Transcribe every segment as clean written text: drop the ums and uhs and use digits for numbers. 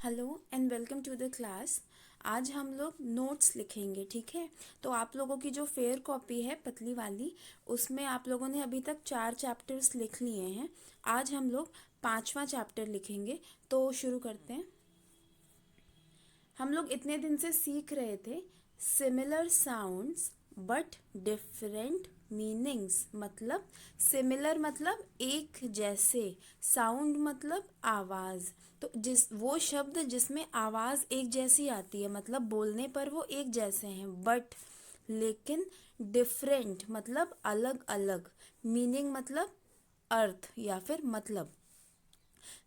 Hello and welcome to the class. आज हम लोग नोट्स लिखेंगे, ठीक है। तो आप लोगों की जो फेयर कॉपी है पतली वाली, उसमें आप लोगों ने अभी तक 4 चैप्टर्स लिख लिए हैं। आज हम लोग 5वां चैप्टर लिखेंगे। तो शुरू करते हैं। हम लोग इतने दिन से सीख रहे थे similar sounds but different meanings. मतलब सिमिलर मतलब एक जैसे, साउंड मतलब आवाज़। तो वो शब्द जिसमें आवाज़ एक जैसी आती है, मतलब बोलने पर वो एक जैसे हैं, बट लेकिन डिफरेंट मतलब अलग अलग, मीनिंग मतलब अर्थ या फिर मतलब।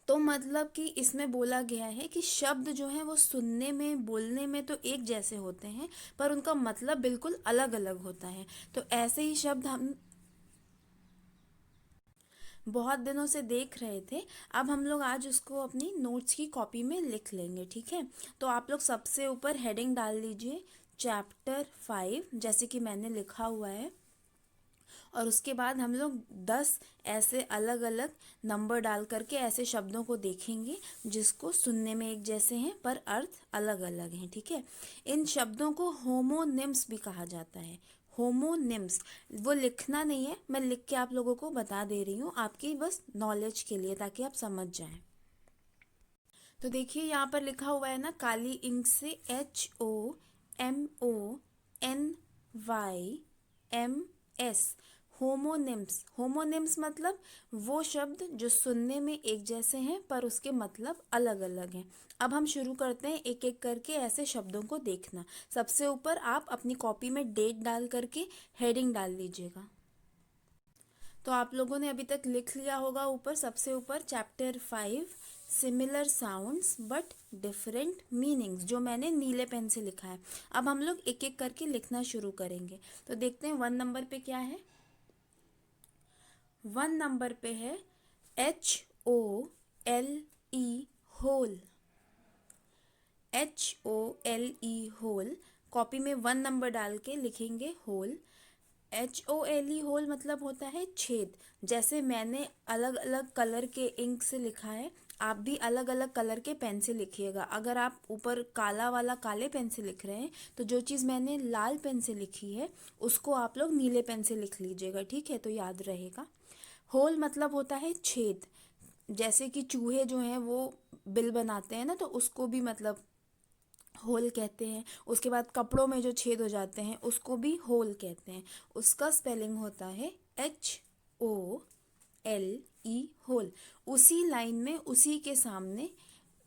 तो मतलब कि इसमें बोला गया है कि शब्द जो हैं वो सुनने में बोलने में तो एक जैसे होते हैं, पर उनका मतलब बिल्कुल अलग अलग होता है। तो ऐसे ही शब्द हम बहुत दिनों से देख रहे थे। अब हम लोग आज उसको अपनी नोट्स की कॉपी में लिख लेंगे, ठीक है। तो आप लोग सबसे ऊपर हेडिंग डाल लीजिए चैप्टर 5, जैसे कि मैंने लिखा हुआ है। और उसके बाद हम लोग 10 ऐसे अलग अलग नंबर डाल करके ऐसे शब्दों को देखेंगे जिसको सुनने में एक जैसे हैं पर अर्थ अलग अलग हैं, ठीक है। इन शब्दों को होमोनिम्स भी कहा जाता है। होमोनिम्स, वो लिखना नहीं है, मैं लिख के आप लोगों को बता दे रही हूँ आपकी बस नॉलेज के लिए, ताकि आप समझ जाएं। तो देखिए यहाँ पर लिखा हुआ है ना काली इंक से, HOMONYMS। होमोनिम्स, होमोनिम्स मतलब वो शब्द जो सुनने में एक जैसे हैं पर उसके मतलब अलग अलग हैं। अब हम शुरू करते हैं एक एक करके ऐसे शब्दों को देखना। सबसे ऊपर आप अपनी कॉपी में डेट डाल करके हेडिंग डाल लीजिएगा। तो आप लोगों ने अभी तक लिख लिया होगा ऊपर, सबसे ऊपर chapter 5 similar sounds but different meanings, जो मैंने नीले पेन से लिखा है। अब हम लोग एक एक करके लिखना शुरू करेंगे। तो देखते हैं 1 नंबर पे क्या है। 1 नंबर पे है HOLE, hole. HOLE hole. Copy में 1 नंबर डाल के लिखेंगे होल। HOLE होल मतलब होता है छेद। जैसे मैंने अलग अलग कलर के इंक से लिखा है, आप भी अलग अलग कलर के पेन से लिखिएगा। अगर आप ऊपर काला वाला काले पेन से लिख रहे हैं, तो जो चीज़ मैंने लाल पेन से लिखी है उसको आप लोग नीले पेन से लिख लीजिएगा, ठीक है। तो याद रहेगा। होल मतलब होता है छेद। जैसे कि चूहे जो हैं वो बिल बनाते हैं ना, तो उसको भी मतलब होल कहते हैं। उसके बाद कपड़ों में जो छेद हो जाते हैं उसको भी होल कहते हैं। उसका स्पेलिंग होता है HOLE, होल। उसी लाइन में उसी के सामने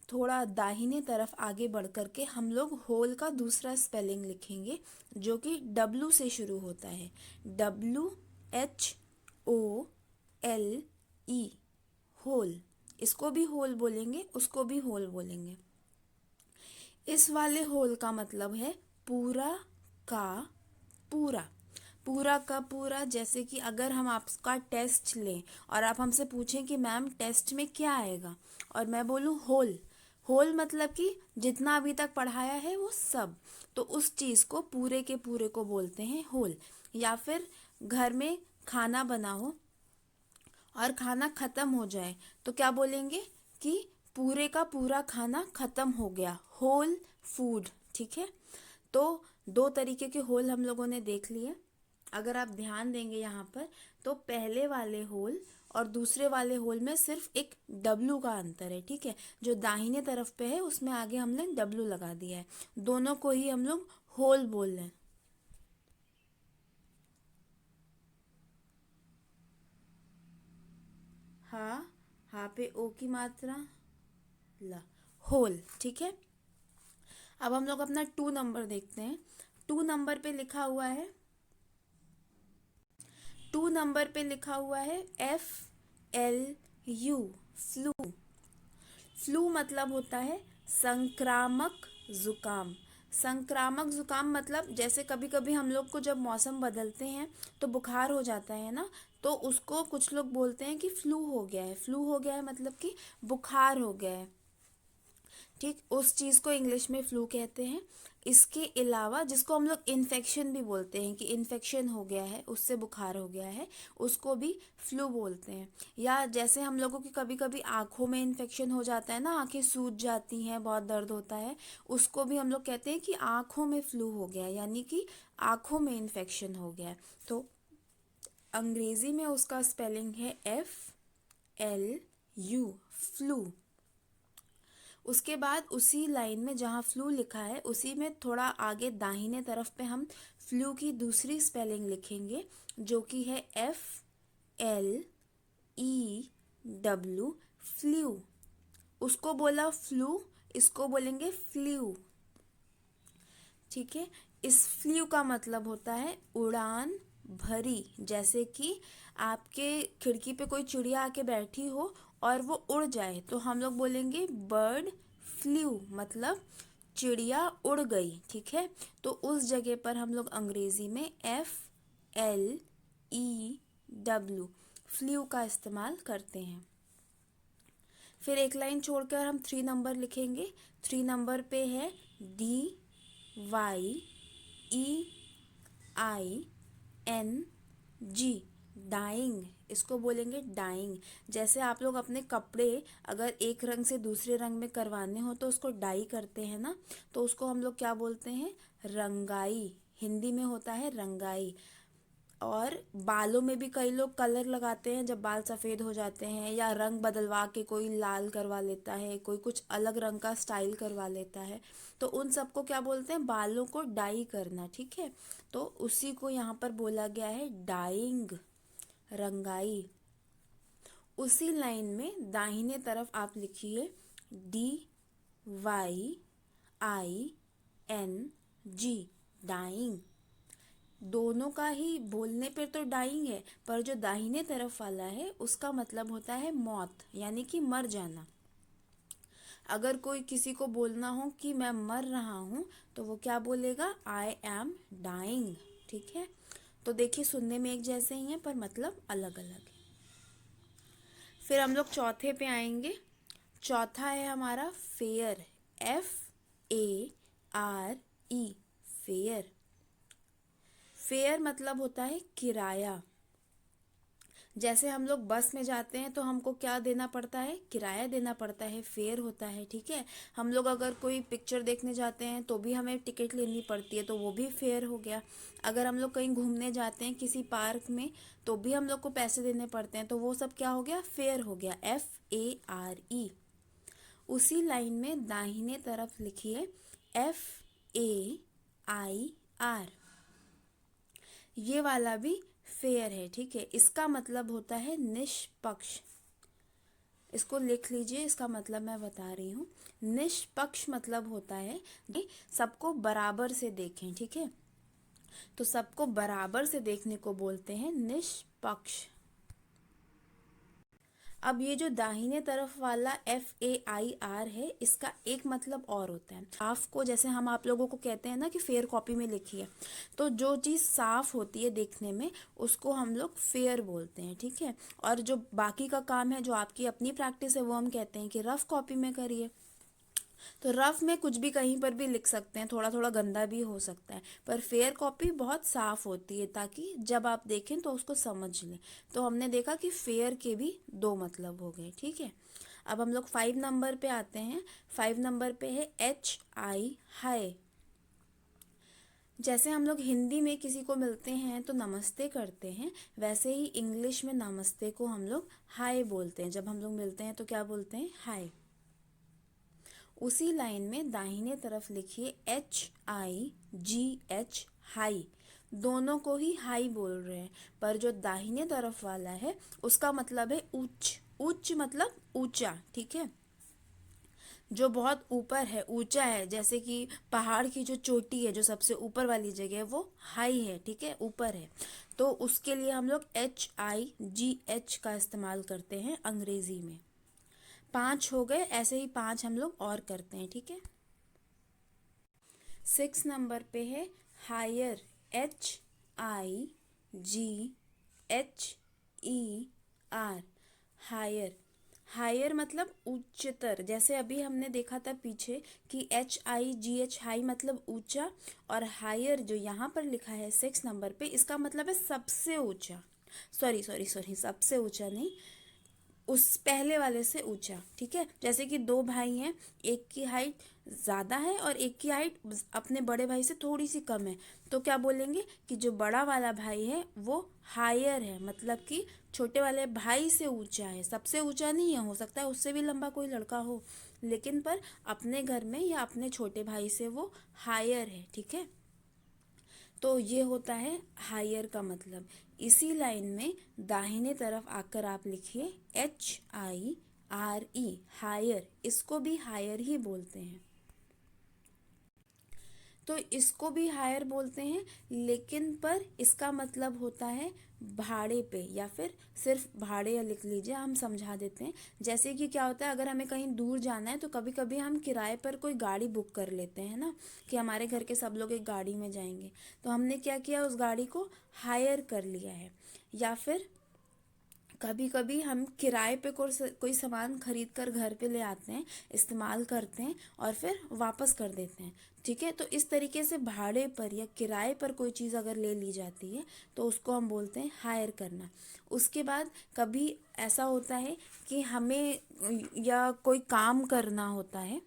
थोड़ा दाहिने तरफ आगे बढ़ कर के हम लोग होल का दूसरा स्पेलिंग लिखेंगे, जो कि W से शुरू होता है। WHOLE, whole. इसको भी होल बोलेंगे, उसको भी होल बोलेंगे। इस वाले होल का मतलब है पूरा का पूरा। पूरा का पूरा, जैसे कि अगर हम आपका टेस्ट लें और आप हमसे पूछें कि मैम टेस्ट में क्या आएगा, और मैं बोलूँ होल। होल मतलब कि जितना अभी तक पढ़ाया है वो सब, तो उस चीज़ को पूरे के पूरे को बोलते हैं होल। या फिर घर में खाना बना हो और खाना ख़त्म हो जाए, तो क्या बोलेंगे कि पूरे का पूरा खाना ख़त्म हो गया, होल फूड, ठीक है। तो 2 तरीके के होल हम लोगों ने देख लिए। अगर आप ध्यान देंगे यहाँ पर, तो पहले वाले होल और दूसरे वाले होल में सिर्फ एक डब्लू का अंतर है, ठीक है। जो दाहिने तरफ पे है उसमें आगे हमने डब्लू लगा दिया है। दोनों को ही हम लोग होल बोल रहे हैं। हा, हा पे ओ की मात्रा, ला, होल, ठीक है। अब हम लोग अपना 2 नंबर देखते हैं। 2 नंबर पे लिखा हुआ है, 2 नंबर पे लिखा हुआ है FLU, फ्लू। फ्लू मतलब होता है संक्रामक जुकाम। संक्रामक जुकाम मतलब जैसे कभी कभी हम लोग को जब मौसम बदलते हैं तो बुखार हो जाता है ना, तो उसको कुछ लोग बोलते हैं कि फ्लू हो गया है। फ्लू हो गया है मतलब कि बुखार हो गया है। ठीक, उस चीज़ को इंग्लिश में फ्लू कहते हैं। इसके अलावा जिसको हम लोग इन्फेक्शन भी बोलते हैं कि इन्फेक्शन हो गया है, उससे बुखार हो गया है, उसको भी फ्लू बोलते हैं। या जैसे हम लोगों की कभी कभी आँखों में इन्फेक्शन हो जाता है ना, आँखें सूज जाती हैं, बहुत दर्द होता है, उसको भी हम लोग कहते हैं कि आँखों में फ्लू हो गया है, यानी कि आँखों में इन्फेक्शन हो गया है। तो अंग्रेज़ी में उसका स्पेलिंग है FLU, फ्लू। उसके बाद उसी लाइन में जहाँ फ्लू लिखा है उसी में थोड़ा आगे दाहिने तरफ पे हम फ्लू की दूसरी स्पेलिंग लिखेंगे, जो कि है FLEW, फ्लू। उसको बोला फ्लू, इसको बोलेंगे फ्लू। ठीक है, इस फ्लू का मतलब होता है उड़ान भरी। जैसे कि आपके खिड़की पे कोई चिड़िया आके बैठी हो और वो उड़ जाए तो हम लोग बोलेंगे बर्ड फ्लू, मतलब चिड़िया उड़ गई। ठीक है, तो उस जगह पर हम लोग अंग्रेजी में FLEW, फ्लू का इस्तेमाल करते हैं। फिर एक लाइन छोड़कर हम 3 नंबर लिखेंगे। 3 नंबर पे है DYEING, डाइंग। इसको बोलेंगे डाइंग। जैसे आप लोग अपने कपड़े अगर एक रंग से दूसरे रंग में करवाने हो तो उसको डाई करते हैं ना, तो उसको हम लोग क्या बोलते हैं, रंगाई। हिंदी में होता है रंगाई। और बालों में भी कई लोग कलर लगाते हैं जब बाल सफ़ेद हो जाते हैं, या रंग बदलवा के कोई लाल करवा लेता है, कोई कुछ अलग रंग का स्टाइल करवा लेता है, तो उन सबको क्या बोलते हैं, बालों को डाई करना। ठीक है, तो उसी को यहाँ पर बोला गया है डाइंग, रंगाई। उसी लाइन में दाहिने तरफ आप लिखिए DYING, डाइंग। दोनों का ही बोलने पर तो डाइंग है, पर जो दाहिने तरफ वाला है उसका मतलब होता है मौत, यानी कि मर जाना। अगर कोई किसी को बोलना हो कि मैं मर रहा हूँ तो वो क्या बोलेगा, आई एम डाइंग। ठीक है, तो देखिए सुनने में एक जैसे ही हैं पर मतलब अलग अलग है। फिर हम लोग चौथे पे आएंगे। चौथा है हमारा फेयर, FARE, फेयर। फेयर मतलब होता है किराया। जैसे हम लोग बस में जाते हैं तो हमको क्या देना पड़ता है, किराया देना पड़ता है, फेयर होता है। ठीक है, हम लोग अगर कोई पिक्चर देखने जाते हैं तो भी हमें टिकट लेनी पड़ती है, तो वो भी फेयर हो गया। अगर हम लोग कहीं घूमने जाते हैं किसी पार्क में तो भी हम लोग को पैसे देने पड़ते हैं, तो वो सब क्या हो गया, फेयर हो गया, FARE। उसी लाइन में दाहिने तरफ लिखिए FAIR, ये वाला भी फेयर है। ठीक है, इसका मतलब होता है निष्पक्ष। इसको लिख लीजिए, इसका मतलब मैं बता रही हूँ। निष्पक्ष मतलब होता है कि सबको बराबर से देखें। ठीक है, तो सबको बराबर से देखने को बोलते हैं निष्पक्ष। अब ये जो दाहिने तरफ वाला FAIR है, इसका एक मतलब और होता है साफ को। जैसे हम आप लोगों को कहते हैं ना कि फेयर कॉपी में लिखिए, तो जो चीज़ साफ होती है देखने में उसको हम लोग फेयर बोलते हैं। ठीक है, और जो बाकी का काम है, जो आपकी अपनी प्रैक्टिस है, वो हम कहते हैं कि रफ कॉपी में करिए। तो रफ में कुछ भी कहीं पर भी लिख सकते हैं, थोड़ा थोड़ा गंदा भी हो सकता है, पर फेयर कॉपी बहुत साफ होती है ताकि जब आप देखें तो उसको समझ लें। तो हमने देखा कि फेयर के भी 2 मतलब हो गए। ठीक है, अब हम लोग 5 नंबर पे आते हैं। 5 नंबर पे है HI, हाय। जैसे हम लोग हिंदी में किसी को मिलते हैं तो नमस्ते करते हैं, वैसे ही इंग्लिश में नमस्ते को हम लोग हाय बोलते हैं। जब हम लोग मिलते हैं तो क्या बोलते हैं, हाय। उसी लाइन में दाहिने तरफ लिखिए HIGH, हाई। दोनों को ही हाई बोल रहे हैं, पर जो दाहिने तरफ वाला है उसका मतलब है उच्च। उच्च मतलब ऊंचा। ठीक है, जो बहुत ऊपर है, ऊंचा है, जैसे कि पहाड़ की जो चोटी है, जो सबसे ऊपर वाली जगह है, वो हाई है। ठीक है, ऊपर है, तो उसके लिए हम लोग HIGH का इस्तेमाल करते हैं अंग्रेजी में। 5 हो गए, ऐसे ही 5 हम लोग और करते हैं। ठीक है, 6 नंबर पे है हायर, HIGHER, हायर। हायर मतलब उच्चतर, जैसे अभी हमने देखा था पीछे कि HIGH हाई मतलब ऊंचा, और हायर जो यहाँ पर लिखा है 6 नंबर पे, इसका मतलब है सबसे ऊंचा। सॉरी सॉरी सॉरी, सबसे ऊंचा नहीं, उस पहले वाले से ऊंचा। ठीक है, जैसे कि दो भाई हैं, एक की हाइट ज़्यादा है और एक की हाइट अपने बड़े भाई से थोड़ी सी कम है, तो क्या बोलेंगे कि जो बड़ा वाला भाई है वो हायर है, मतलब कि छोटे वाले भाई से ऊंचा है। सबसे ऊंचा नहीं है, हो सकता है उससे भी लंबा कोई लड़का हो, लेकिन पर अपने घर में या अपने छोटे भाई से वो हायर है। ठीक है, तो ये होता है हायर का मतलब। इसी लाइन में दाहिने तरफ आकर आप लिखिए HIRE, हायर, इसको भी हायर ही बोलते हैं। तो इसको भी हायर बोलते हैं, लेकिन पर इसका मतलब होता है भाड़े पे, या फिर सिर्फ भाड़े या लिख लीजिए, हम समझा देते हैं। जैसे कि क्या होता है, अगर हमें कहीं दूर जाना है तो कभी कभी हम किराए पर कोई गाड़ी बुक कर लेते हैं ना, कि हमारे घर के सब लोग एक गाड़ी में जाएंगे, तो हमने क्या किया, उस गाड़ी को हायर कर लिया है। या फिर कभी कभी हम किराए पे कोई सामान खरीद कर घर पे ले आते हैं, इस्तेमाल करते हैं और फिर वापस कर देते हैं। ठीक है, तो इस तरीके से भाड़े पर या किराए पर कोई चीज़ अगर ले ली जाती है तो उसको हम बोलते हैं हायर करना। उसके बाद कभी ऐसा होता है कि हमें या कोई काम करना होता है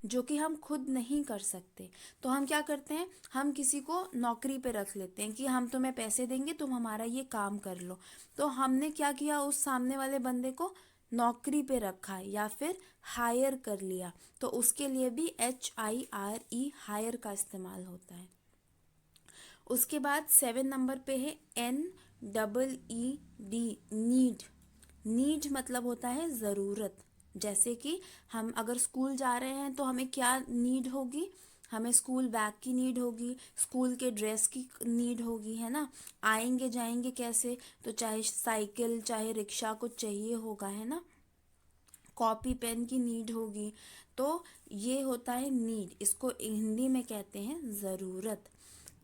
जो कि हम खुद नहीं कर सकते, तो हम क्या करते हैं, हम किसी को नौकरी पे रख लेते हैं कि हम तुम्हें पैसे देंगे, तुम हमारा ये काम कर लो। तो हमने क्या किया, उस सामने वाले बंदे को नौकरी पे रखा या फिर हायर कर लिया, तो उसके लिए भी HIRE, हायर का इस्तेमाल होता है। उसके बाद 7 नंबर पे है NEED, नीड। नीड मतलब होता है ज़रूरत। जैसे कि हम अगर स्कूल जा रहे हैं तो हमें क्या नीड होगी, हमें स्कूल बैग की नीड होगी, स्कूल के ड्रेस की नीड होगी, है ना। आएंगे जाएंगे कैसे, तो चाहे साइकिल चाहे रिक्शा कुछ चाहिए होगा, है ना। कॉपी पेन की नीड होगी। तो ये होता है नीड, इसको हिंदी में कहते हैं ज़रूरत।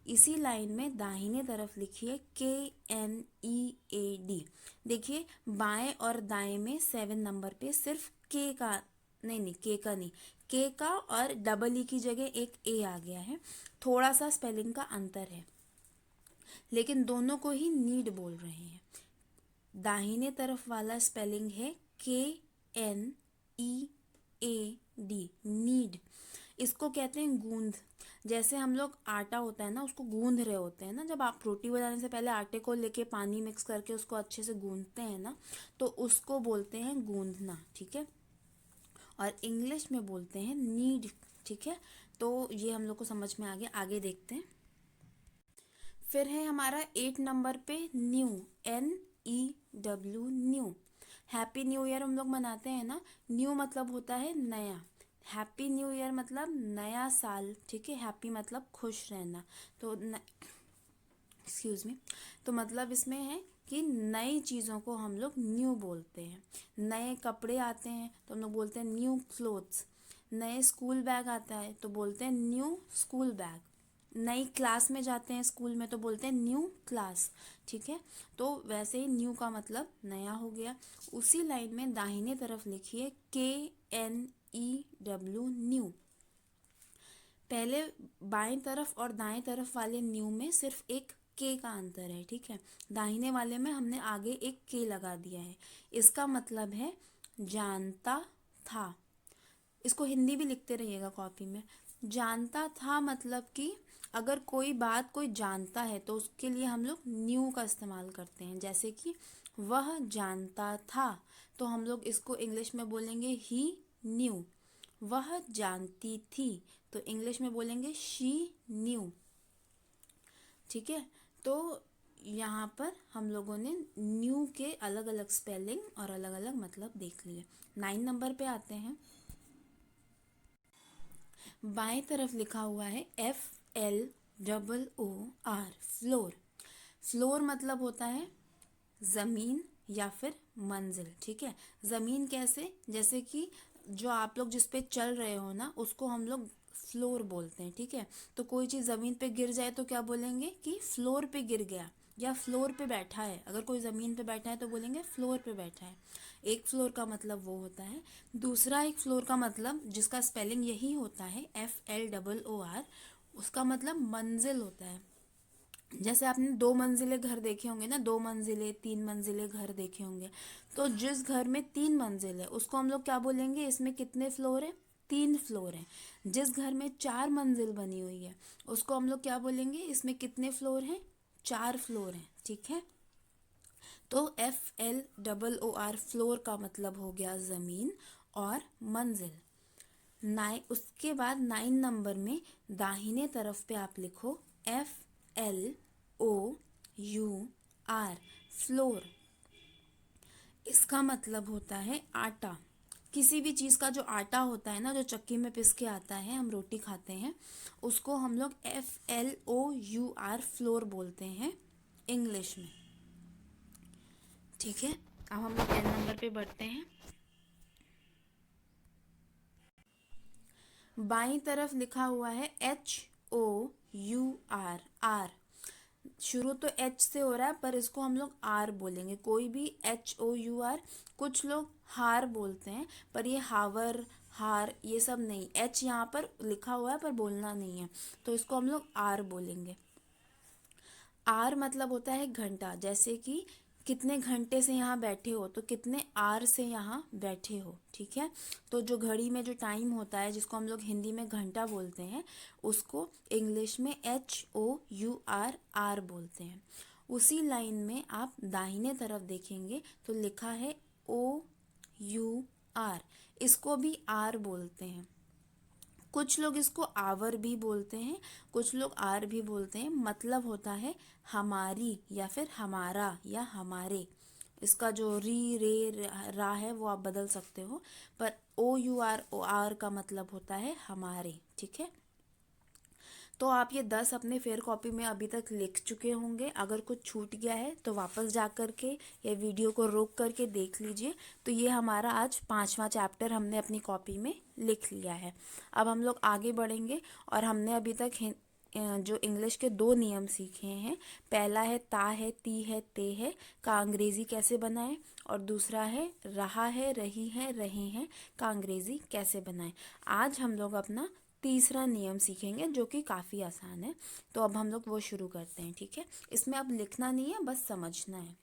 इसी लाइन में दाहिने तरफ लिखिए KNEAD। देखिए बाएं और दाएं में 7 नंबर पे सिर्फ के का, नहीं नहीं के का नहीं, के का और डबल ई की जगह एक ए आ गया है, थोड़ा सा स्पेलिंग का अंतर है, लेकिन दोनों को ही नीड बोल रहे हैं। दाहिने तरफ वाला स्पेलिंग है KNEAD, नीड। इसको कहते हैं गूंद। जैसे हम लोग आटा होता है ना, उसको गूंद रहे होते हैं ना, जब आप रोटी बनाने से पहले आटे को लेके पानी मिक्स करके उसको अच्छे से गूंदते हैं ना, तो उसको बोलते हैं गूंदना। ठीक है, और इंग्लिश में बोलते हैं नीड। ठीक है, तो ये हम लोग को समझ में आ गया, आगे देखते हैं। फिर है हमारा 8 नंबर पे new, NEW, new. Happy new year हम लोग मनाते हैं ना, न्यू मतलब होता है नया। हैप्पी न्यू ईयर मतलब नया साल। ठीक है, हैप्पी मतलब खुश रहना, तो एक्सक्यूज मी, तो मतलब इसमें है कि नई चीज़ों को हम लोग न्यू बोलते हैं। नए कपड़े आते हैं तो हम लोग बोलते हैं न्यू क्लोथ्स। नए स्कूल बैग आता है तो बोलते हैं न्यू स्कूल बैग। नई क्लास में जाते हैं स्कूल में तो बोलते हैं न्यू क्लास। ठीक है, तो वैसे ही न्यू का मतलब नया हो गया। उसी लाइन में दाहिने तरफ लिखिए KNEW, न्यू। पहले बाएं तरफ और दाएं तरफ वाले न्यू में सिर्फ एक के का अंतर है। ठीक है, दाहिने वाले में हमने आगे एक के लगा दिया है। इसका मतलब है जानता था। इसको हिंदी भी लिखते रहिएगा कॉपी में। जानता था मतलब कि अगर कोई बात कोई जानता है तो उसके लिए हम लोग न्यू का इस्तेमाल करते हैं। जैसे कि वह जानता था, तो हम लोग इसको इंग्लिश में बोलेंगे ही न्यू। वह जानती थी, तो इंग्लिश में बोलेंगे शी न्यू। ठीक है, तो यहाँ पर हम लोगों ने न्यू के अलग अलग स्पेलिंग और अलग अलग मतलब देख लिए। 9 नंबर पे आते हैं। बाएं तरफ लिखा हुआ है FLOOR, फ्लोर। फ्लोर मतलब होता है ज़मीन या फिर मंजिल। ठीक है, ज़मीन कैसे, जैसे कि जो आप लोग जिस पे चल रहे हो ना, उसको हम लोग फ्लोर बोलते हैं। ठीक है, तो कोई चीज़ ज़मीन पे गिर जाए तो क्या बोलेंगे कि फ्लोर पे गिर गया, या फ्लोर पे बैठा है। अगर कोई ज़मीन पे बैठा है तो बोलेंगे फ्लोर पे बैठा है। एक फ्लोर का मतलब वो होता है। दूसरा एक फ्लोर का मतलब, जिसका स्पेलिंग यही होता है, FLOOR, उसका मतलब मंजिल होता है। जैसे आपने 2 मंजिले घर देखे होंगे ना, 2 मंजिले 3 मंजिले घर देखे होंगे। तो जिस घर में 3 मंजिल है उसको हम लोग क्या बोलेंगे, इसमें कितने फ्लोर है, 3 फ्लोर है। जिस घर में 4 मंजिल बनी हुई है उसको हम लोग क्या बोलेंगे, इसमें कितने फ्लोर हैं, 4 फ्लोर हैं। ठीक है। तो FLOOR फ्लोर का मतलब हो गया ज़मीन और मंजिल। उसके बाद 9 नंबर में दाहिने तरफ पे आप लिखो FLOUR, फ्लोर। इसका मतलब होता है आटा। किसी भी चीज़ का जो आटा होता है ना, जो चक्की में पिस के आता है, हम रोटी खाते हैं, उसको हम लोग FLOUR फ्लोर बोलते हैं इंग्लिश में। ठीक है। अब हम लोग 10 नंबर पे बढ़ते हैं। बाईं तरफ लिखा हुआ है HOUR, आर। शुरू तो H से हो रहा है पर इसको हम लोग R बोलेंगे। कोई भी HOUR, कुछ लोग हार बोलते हैं पर ये हावर, हार, ये सब नहीं। H यहाँ पर लिखा हुआ है पर बोलना नहीं है, तो इसको हम लोग R बोलेंगे। आर मतलब होता है घंटा। जैसे कि कितने घंटे से यहाँ बैठे हो, तो कितने आर से यहाँ बैठे हो। ठीक है। तो जो घड़ी में जो टाइम होता है, जिसको हम लोग हिंदी में घंटा बोलते हैं, उसको इंग्लिश में HOUR, आर बोलते हैं। उसी लाइन में आप दाहिने तरफ देखेंगे तो लिखा है OUR, इसको भी आर बोलते हैं। कुछ लोग इसको आवर भी बोलते हैं, कुछ लोग आर भी बोलते हैं। मतलब होता है हमारी या फिर हमारा या हमारे। इसका जो री रे रा है वो आप बदल सकते हो, पर OUR का मतलब होता है हमारे। ठीक है। तो आप ये 10 अपने फेयर कॉपी में अभी तक लिख चुके होंगे। अगर कुछ छूट गया है तो वापस जा कर के या वीडियो को रोक करके देख लीजिए। तो ये हमारा आज 5वां चैप्टर हमने अपनी कॉपी में लिख लिया है। अब हम लोग आगे बढ़ेंगे और हमने अभी तक जो इंग्लिश के 2 नियम सीखे हैं। पहला है ता है, ती है, ते है का अंग्रेज़ी कैसे बनाएं, और दूसरा है रहा है, रही है, रहे हैं का अंग्रेज़ी कैसे बनाएं। आज हम लोग अपना तीसरा नियम सीखेंगे जो कि काफ़ी आसान है। तो अब हम लोग वो शुरू करते हैं। ठीक है। इसमें अब लिखना नहीं है, बस समझना है।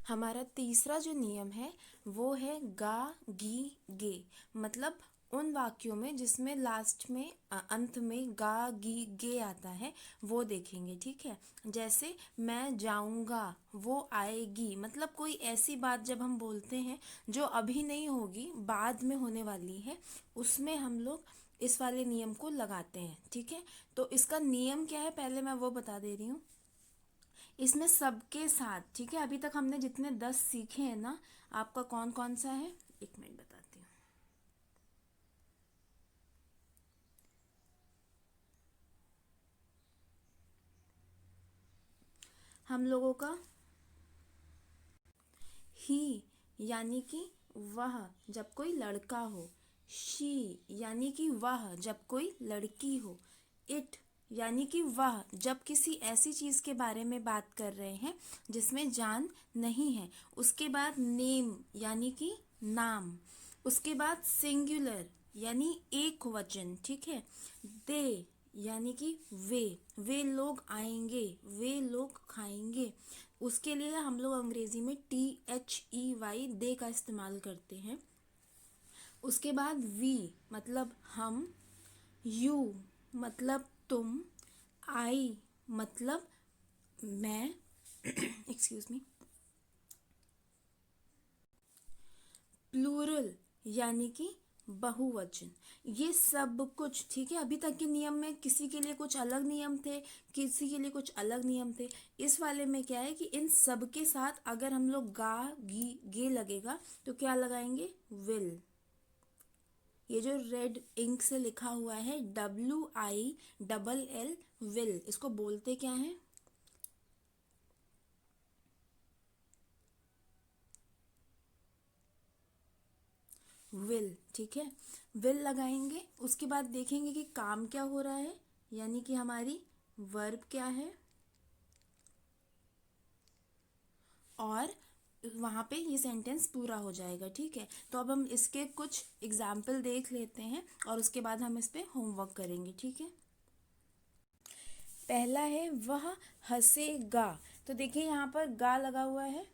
हमारा तीसरा जो नियम है वो है गा गी गे। मतलब उन वाक्यों में जिसमें लास्ट में अंत में गा गी गे आता है वो देखेंगे। ठीक है। जैसे मैं जाऊंगा, वो आएगी। मतलब कोई ऐसी बात जब हम बोलते हैं जो अभी नहीं होगी, बाद में होने वाली है, उसमें हम लोग इस वाले नियम को लगाते हैं। ठीक है। तो इसका नियम क्या है पहले मैं वो बता दे रही हूँ। इसमें सबके साथ, ठीक है, अभी तक हमने जितने 10 सीखे हैं ना, आपका कौन कौन सा है, 1 मिनट बताती हूँ। हम लोगों का ही यानी कि वह जब कोई लड़का हो, शी यानी कि वह जब कोई लड़की हो, इट यानी कि वह जब किसी ऐसी चीज़ के बारे में बात कर रहे हैं जिसमें जान नहीं है। उसके बाद नेम यानी कि नाम। उसके बाद सिंगुलर यानी एक वचन। ठीक है। दे यानी कि वे लोग आएंगे, वे लोग खाएंगे। उसके लिए हम लोग अंग्रेजी में THEY, दे का इस्तेमाल करते हैं। उसके बाद वी मतलब हम, यू मतलब तुम, आई मतलब मैं, एक्सक्यूज मी, प्लूरल यानी कि बहुवचन। ये सब कुछ, ठीक है। अभी तक के नियम में किसी के लिए कुछ अलग नियम थे, किसी के लिए कुछ अलग नियम थे। इस वाले में क्या है कि इन सब के साथ अगर हम लोग गा गी गे लगेगा तो क्या लगाएंगे, विल। ये जो रेड इंक से लिखा हुआ है WILL, विल, इसको बोलते क्या है, विल। ठीक है। विल लगाएंगे। उसके बाद देखेंगे कि काम क्या हो रहा है, यानी कि हमारी वर्ब क्या है, और वहाँ पे ये सेंटेंस पूरा हो जाएगा। ठीक है, तो अब हम इसके कुछ एग्जाम्पल देख लेते हैं और उसके बाद हम इस पे होमवर्क करेंगे। ठीक है, पहला है वह हंसेगा। तो देखिए यहाँ पर गा लगा हुआ है,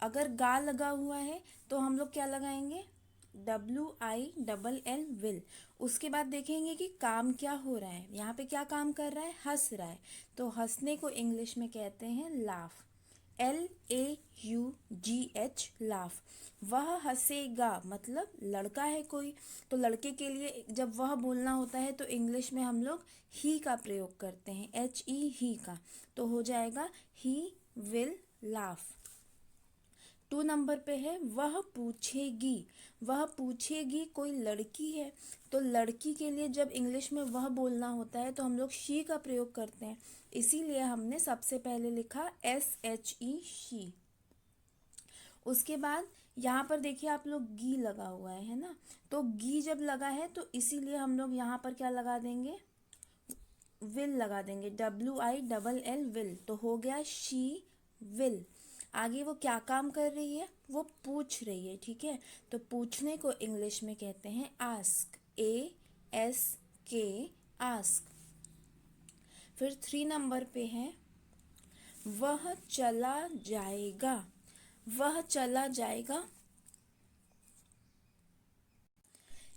अगर गा लगा हुआ है तो हम लोग क्या लगाएंगे, WILL विल। उसके बाद देखेंगे कि काम क्या हो रहा है, यहाँ पे क्या काम कर रहा है, हंस रहा है। तो हंसने को इंग्लिश में कहते हैं लाफ, LAUGH लाफ। वह हंसेगा मतलब लड़का है कोई, तो लड़के के लिए जब वह बोलना होता है तो इंग्लिश में हम लोग ही का प्रयोग करते हैं, HE ही का। तो हो जाएगा ही विल लाफ। 2 नंबर पे है वह पूछेगी। वह पूछेगी कोई लड़की है, तो लड़की के लिए जब इंग्लिश में वह बोलना होता है तो हम लोग शी का प्रयोग करते हैं, इसीलिए हमने सबसे पहले लिखा SHE शी। उसके बाद यहाँ पर देखिए आप लोग गी लगा हुआ है ना, तो गी जब लगा है तो इसीलिए हम लोग यहाँ पर क्या लगा देंगे, विल लगा देंगे, WILL विल। तो हो गया शी विल। आगे वो क्या काम कर रही है, वो पूछ रही है। ठीक है, तो पूछने को इंग्लिश में कहते हैं आस्क, ASK आस्क। फिर 3 नंबर पे है वह चला जाएगा। वह चला जाएगा,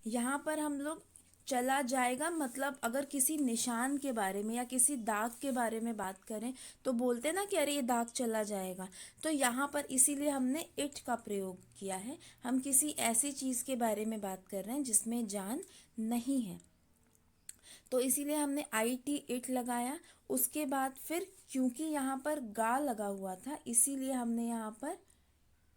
यहाँ पर हम लोग चला जाएगा मतलब अगर किसी निशान के बारे में या किसी दाग के बारे में बात करें तो बोलते ना कि अरे ये दाग चला जाएगा, तो यहाँ पर इसीलिए हमने इट का प्रयोग किया है। हम किसी ऐसी चीज़ के बारे में बात कर रहे हैं जिसमें जान नहीं है, तो इसीलिए हमने IT इट लगाया। उसके बाद फिर क्योंकि यहाँ पर गा लगा हुआ था इसीलिए हमने यहाँ पर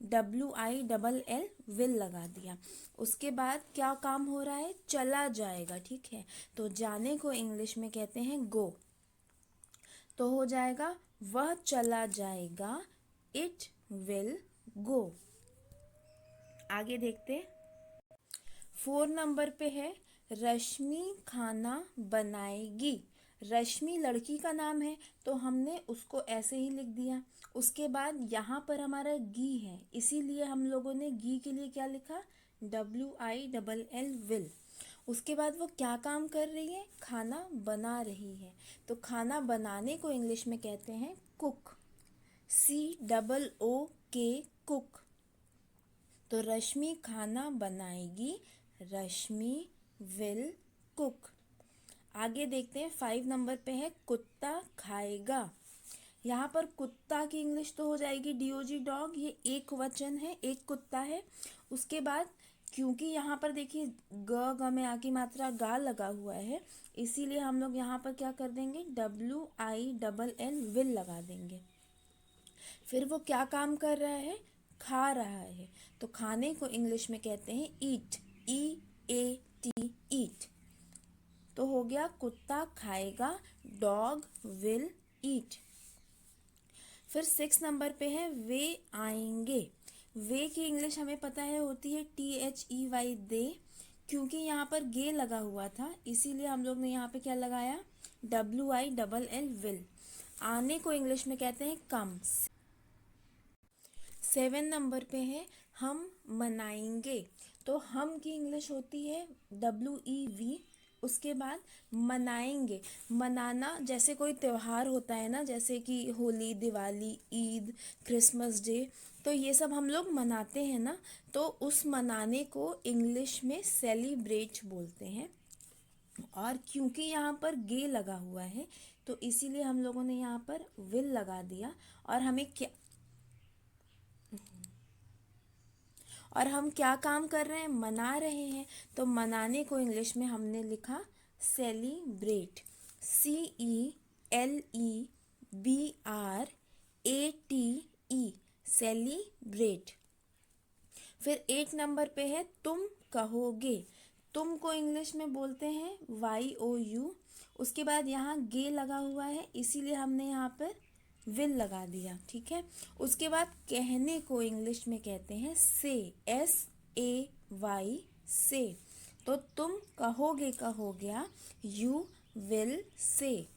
WILL विल लगा दिया। उसके बाद क्या काम हो रहा है, चला जाएगा। ठीक है, तो जाने को इंग्लिश में कहते हैं गो। तो हो जाएगा वह चला जाएगा, इट विल गो। आगे देखते, 4 नंबर पे है रश्मि खाना बनाएगी। रश्मि लड़की का नाम है तो हमने उसको ऐसे ही लिख दिया। उसके बाद यहाँ पर हमारा गी है, इसीलिए हम लोगों ने गी के लिए क्या लिखा, WILL विल। उसके बाद वो क्या काम कर रही है, खाना बना रही है। तो खाना बनाने को इंग्लिश में कहते हैं कुक, COOK कुक। तो रश्मि खाना बनाएगी, रश्मि विल कुक। आगे देखते हैं 5 नंबर पे है कुत्ता खाएगा। यहाँ पर कुत्ता की इंग्लिश तो हो जाएगी DOG डॉग, ये एक वचन है, एक कुत्ता है। उसके बाद क्योंकि यहाँ पर देखिए ग में आ की मात्रा गा लगा हुआ है इसीलिए हम लोग यहाँ पर क्या कर देंगे, WILL विल लगा देंगे। फिर वो क्या काम कर रहा है, खा रहा है। तो खाने को इंग्लिश में कहते हैं ईट, EAT ईट। तो हो गया कुत्ता खाएगा, डॉग विल ईट। फिर 6 नंबर पे है वे आएंगे। वे की इंग्लिश हमें पता है होती है THEY दे। क्योंकि यहाँ पर गे लगा हुआ था इसीलिए हम लोग ने यहाँ पे क्या लगाया, WILL विल। आने को इंग्लिश में कहते हैं कम। 7 नंबर पे है हम मनाएंगे। तो हम की इंग्लिश होती है WEV। उसके बाद मनाएंगे, मनाना जैसे कोई त्यौहार होता है ना, जैसे कि होली, दिवाली, ईद, क्रिसमस डे, तो ये सब हम लोग मनाते हैं ना, तो उस मनाने को इंग्लिश में सेलिब्रेट बोलते हैं। और क्योंकि यहाँ पर गे लगा हुआ है तो इसीलिए हम लोगों ने यहाँ पर विल लगा दिया। और हमें क्या, और हम क्या काम कर रहे हैं, मना रहे हैं। तो मनाने को इंग्लिश में हमने लिखा सेलिब्रेट, CELEBRATE सेलिब्रेट। फिर 8 नंबर पे है तुम कहोगे। तुम को इंग्लिश में बोलते हैं YOU। उसके बाद यहाँ गे लगा हुआ है इसीलिए हमने यहाँ पर विल लगा दिया। ठीक है, उसके बाद कहने को इंग्लिश में कहते हैं से, SAY से। तो तुम कहोगे का हो गया यू विल से।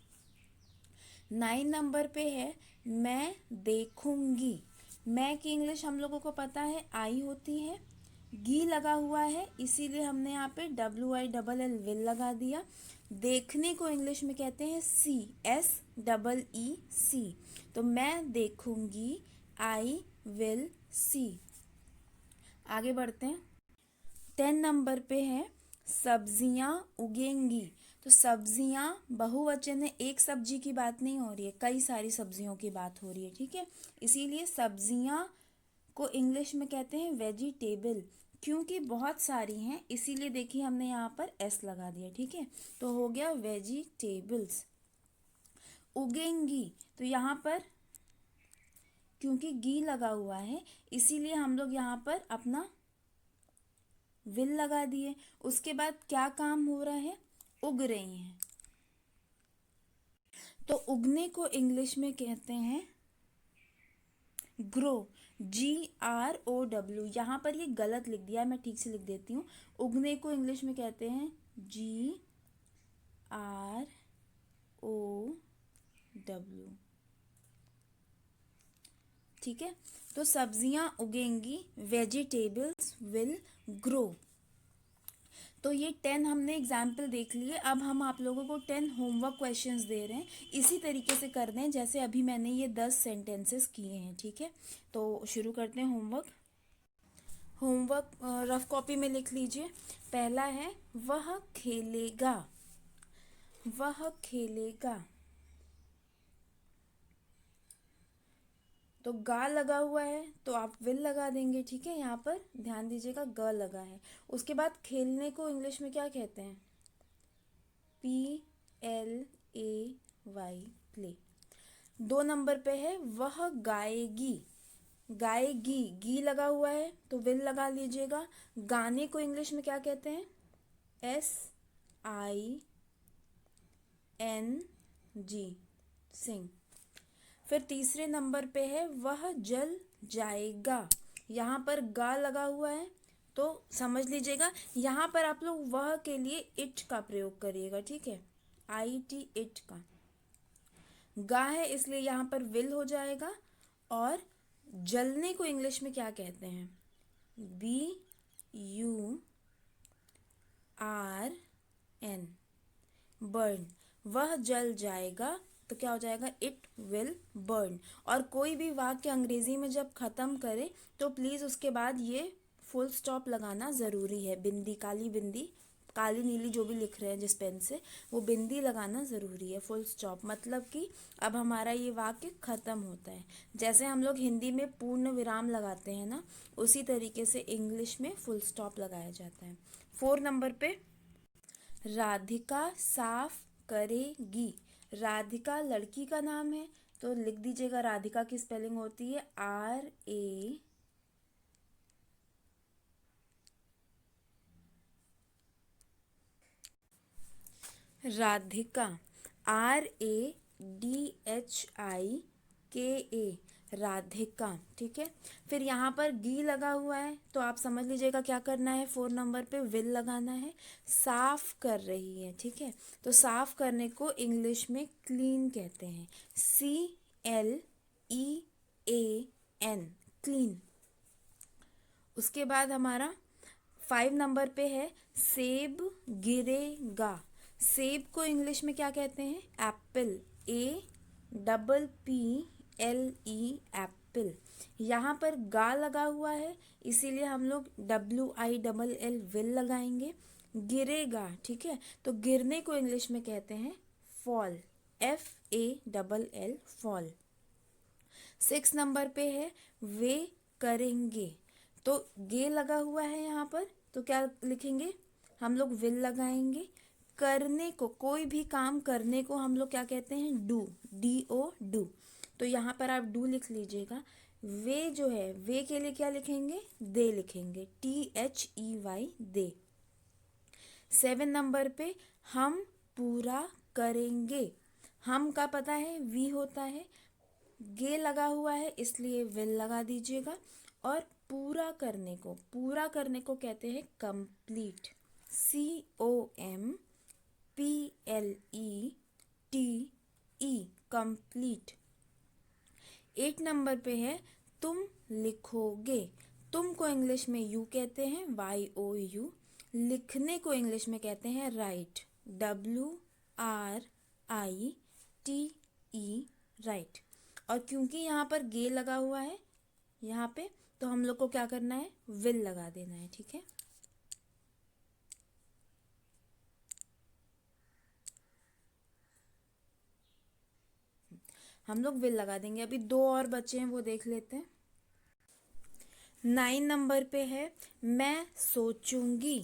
9 नंबर पे है मैं देखूंगी। मैं की इंग्लिश हम लोगों को पता है आई होती है, गी लगा हुआ है इसीलिए हमने यहाँ पे WILL विल लगा दिया। देखने को इंग्लिश में कहते हैं सी, SEE। तो मैं देखूंगी, आई विल सी। आगे बढ़ते हैं। 10 नंबर पे है सब्जियां उगेंगी। तो सब्जियां बहुवचन है, एक सब्जी की बात नहीं हो रही है, कई सारी सब्जियों की बात हो रही है, ठीक है। इसीलिए सब्जियां को इंग्लिश में कहते हैं वेजिटेबल, क्योंकि बहुत सारी हैं इसीलिए देखिए हमने यहाँ पर एस लगा दिया, ठीक है। तो हो गया वेजिटेबल्स। उगेंगी, तो यहाँ पर क्योंकि गी लगा हुआ है इसीलिए हम लोग यहाँ पर अपना विल लगा दिए। उसके बाद क्या काम हो रहा है, उग रही हैं। तो उगने को इंग्लिश में कहते हैं ग्रो, GROW। यहाँ पर ये गलत लिख दिया है, मैं ठीक से लिख देती हूँ। उगने को इंग्लिश में कहते हैं GROW, ठीक है। तो सब्जियां उगेंगी, वेजिटेबल्स विल ग्रो। तो ये 10 हमने एग्जाम्पल देख लिए। अब हम आप लोगों को 10 होमवर्क क्वेश्चंस दे रहे हैं, इसी तरीके से कर दें जैसे अभी मैंने ये 10 सेंटेंसेस किए हैं, ठीक है। तो शुरू करते हैं होमवर्क। होमवर्क रफ कॉपी में लिख लीजिए। पहला है वह खेलेगा, वह खेलेगा। तो गा लगा हुआ है तो आप विल लगा देंगे, ठीक है। यहाँ पर ध्यान दीजिएगा ग लगा है। उसके बाद खेलने को इंग्लिश में क्या कहते हैं, PLAY, प्ले। 2 नंबर पे है वह गाएगी, गाएगी, गी लगा हुआ है तो विल लगा लीजिएगा। गाने को इंग्लिश में क्या कहते हैं, SING, सिंग। फिर तीसरे नंबर पे है वह जल जाएगा। यहाँ पर गा लगा हुआ है तो समझ लीजिएगा यहाँ पर आप लोग वह के लिए इट का प्रयोग करिएगा, ठीक है, IT, इट का। गा है इसलिए यहाँ पर विल हो जाएगा। और जलने को इंग्लिश में क्या कहते हैं, BURN, बर्न। वह जल जाएगा तो क्या हो जाएगा, इट विल बर्न। और कोई भी वाक्य अंग्रेजी में जब खत्म करे तो प्लीज़ उसके बाद ये फुल स्टॉप लगाना ज़रूरी है। बिंदी, काली बिंदी, काली नीली जो भी लिख रहे हैं जिस पेन से, वो बिंदी लगाना ज़रूरी है, फुल स्टॉप। मतलब कि अब हमारा ये वाक्य ख़त्म होता है। जैसे हम लोग हिंदी में पूर्ण विराम लगाते हैं ना, उसी तरीके से इंग्लिश में फुल स्टॉप लगाया जाता है। 4 नंबर पे राधिका साफ करेगी। राधिका लड़की का नाम है तो लिख दीजिएगा राधिका की स्पेलिंग होती है RA, राधिका, RADHIKA, राधिका, ठीक है। फिर यहाँ पर गी लगा हुआ है तो आप समझ लीजिएगा क्या करना है, 4 नंबर पे विल लगाना है। साफ कर रही है, ठीक है। तो साफ करने को इंग्लिश में क्लीन कहते हैं, CLEAN, क्लीन। उसके बाद हमारा 5 नंबर पे है सेब गिरेगा। सेब को इंग्लिश में क्या कहते हैं, एप्पल, APPLE, एप्पल। यहाँ पर गा लगा हुआ है इसीलिए हम लोग WILL विल लगाएंगे। गिरेगा, ठीक है। तो गिरने को इंग्लिश में कहते हैं फॉल, FALL, फॉल। 6 नंबर पे है वे करेंगे। तो गे लगा हुआ है यहाँ पर तो क्या लिखेंगे, हम लोग विल लगाएंगे। करने को, कोई भी काम करने को हम लोग क्या कहते हैं, डू, DO, डू। तो यहाँ पर आप डू लिख लीजिएगा। वे जो है, वे के लिए क्या लिखेंगे, दे लिखेंगे, THEY, दे। 7 नंबर पे हम पूरा करेंगे। हम का पता है वी होता है, गे लगा हुआ है इसलिए विल लगा दीजिएगा। और पूरा करने को, पूरा करने को कहते हैं कंप्लीट, COMPLETE, कंप्लीट। 8 नंबर पे है तुम लिखोगे। तुम को इंग्लिश में यू कहते हैं, YOU। लिखने को इंग्लिश में कहते हैं राइट, WRITE, राइट। और क्योंकि यहाँ पर गे लगा हुआ है यहाँ पे, तो हम लोग को क्या करना है, विल लगा देना है, ठीक है। हम लोग विल लगा देंगे। अभी 2 और बचे हैं, वो देख लेते हैं। 9 नंबर पे है मैं सोचूंगी।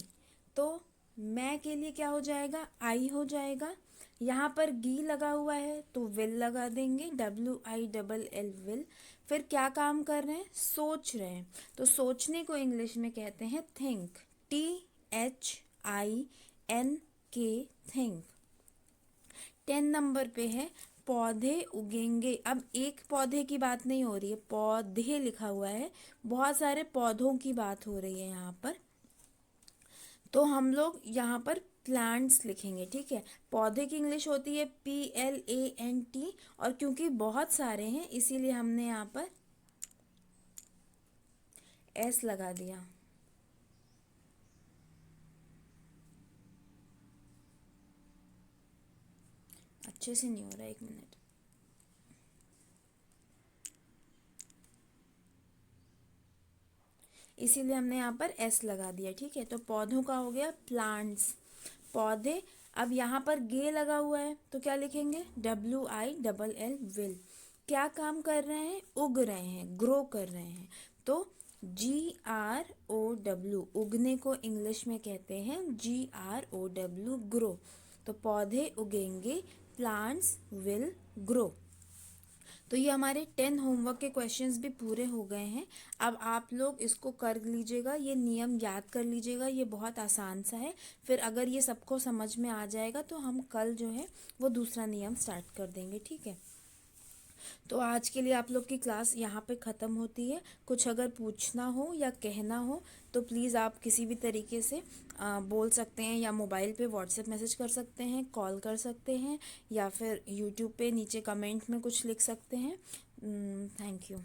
तो मैं के लिए क्या हो जाएगा, आई हो जाएगा। यहाँ पर गी लगा हुआ है तो विल लगा देंगे, WILL, विल। फिर क्या काम कर रहे हैं, सोच रहे हैं। तो सोचने को इंग्लिश में कहते हैं थिंक, THINK, थिंक। 10 नंबर पे है पौधे उगेंगे। अब एक पौधे की बात नहीं हो रही है, पौधे लिखा हुआ है, बहुत सारे पौधों की बात हो रही है यहाँ पर। तो हम लोग यहाँ पर प्लांट्स लिखेंगे, ठीक है। पौधे की इंग्लिश होती है PLANT, और क्योंकि बहुत सारे हैं इसीलिए हमने यहाँ पर S लगा दिया। अच्छे से नहीं हो रहा, 1 मिनट। इसीलिए हमने यहाँ पर S लगा दिया, ठीक है। तो पौधों का हो गया प्लांट्स, पौधे। अब यहाँ पर गे लगा हुआ है तो क्या लिखेंगे, WILL, विल। क्या काम कर रहे हैं, उग रहे हैं, ग्रो कर रहे हैं। तो GROW, उगने को इंग्लिश में कहते हैं GROW, ग्रो। तो पौधे उगेंगे, प्लांट्स विल ग्रो। तो ये हमारे 10 होमवर्क के क्वेश्चंस भी पूरे हो गए हैं। अब आप लोग इसको कर लीजिएगा, ये नियम याद कर लीजिएगा, ये बहुत आसान सा है। फिर अगर ये सबको समझ में आ जाएगा तो हम कल जो है वो दूसरा नियम स्टार्ट कर देंगे, ठीक है। तो आज के लिए आप लोग की क्लास यहाँ पे ख़त्म होती है। कुछ अगर पूछना हो या कहना हो तो प्लीज़ आप किसी भी तरीके से बोल सकते हैं, या मोबाइल पे व्हाट्सएप मैसेज कर सकते हैं, कॉल कर सकते हैं, या फिर यूट्यूब पे नीचे कमेंट में कुछ लिख सकते हैं। Thank you.